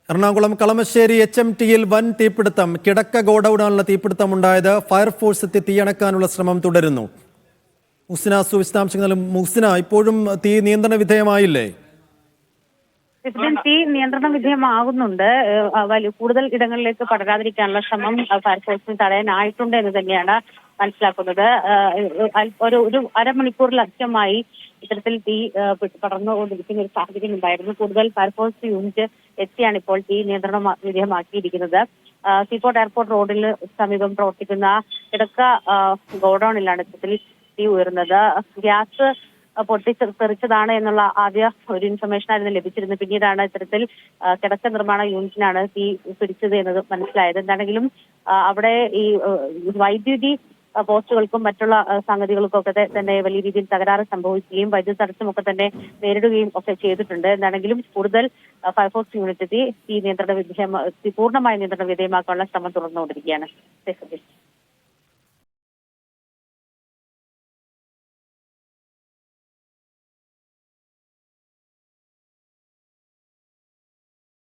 എറണാകുളം കളമശ്ശേരി HMTയിൽ വൻ തീപിടുത്തം. കിടക്ക ഗോഡൌണിലുള്ള തീപിടുത്തം ഉണ്ടായത്. ഫയർഫോഴ്സ് എത്തി തീയണക്കാനുള്ള ശ്രമം തുടരുന്നു. മുഹ്സിന വിശദാംശങ്ങളും. മുഹ്സിന, ഇപ്പോഴും തീ നിയന്ത്രണ വിധേയമായില്ലേ? തീ നിയന്ത്രണ വിധേയമാകുന്നുണ്ട്. കൂടുതൽ ഇടങ്ങളിലേക്ക് പടരാതിരിക്കാനുള്ള ശ്രമം ഫയർഫോഴ്സിന് തടയാനായിട്ടുണ്ട് എന്ന് തന്നെയാണ് മനസ്സിലാക്കുന്നത്. ഒരു അരമണിക്കൂറിലധികമായി ഇത്തരത്തിൽ തീ പടർന്നുകൊണ്ടിരിക്കുന്ന ഒരു സാഹചര്യം ഉണ്ടായിരുന്നു. കൂടുതൽ ഫയർഫോഴ്സ് യൂണിറ്റ് എത്തിയാണ് ഇപ്പോൾ തീ നിയന്ത്രണ വിധേയമാക്കിയിരിക്കുന്നത്. സീപോർട്ട് എയർപോർട്ട് റോഡിന് സമീപം പ്രവർത്തിക്കുന്ന കിടക്ക ഗോഡൌണിലാണ് ഇത്തരത്തിൽ തീ ഉയർന്നത്. ഗ്യാസ് പൊട്ടിത്തെറിച്ചതാണ് എന്നുള്ള ആദ്യ ഒരു ഇൻഫർമേഷൻ ആയിരുന്നു ലഭിച്ചിരുന്നത്. പിന്നീടാണ് ഇത്തരത്തിൽ കിടക്ക നിർമ്മാണ യൂണിറ്റിനാണ് തീ പിടിച്ചത് എന്നത് മനസ്സിലായത്. എന്താണെങ്കിലും അവിടെ ഈ വൈദ്യുതി പോസ്റ്റുകൾക്കും മറ്റുള്ള സംഗതികൾക്കും ഒക്കെ തന്നെ വലിയ രീതിയിൽ തകരാറ് സംഭവിക്കുകയും വൈദ്യുതി തടസ്സമൊക്കെ തന്നെ നേരിടുകയും ഒക്കെ ചെയ്തിട്ടുണ്ട്. എന്താണെങ്കിലും കൂടുതൽ ഫയർഫോഴ്സ് യൂണിറ്റ് തീ പൂർണ്ണമായ നിയന്ത്രണ വിധേയമാക്കാനുള്ള ശ്രമം തുടർന്നുകൊണ്ടിരിക്കുകയാണ്.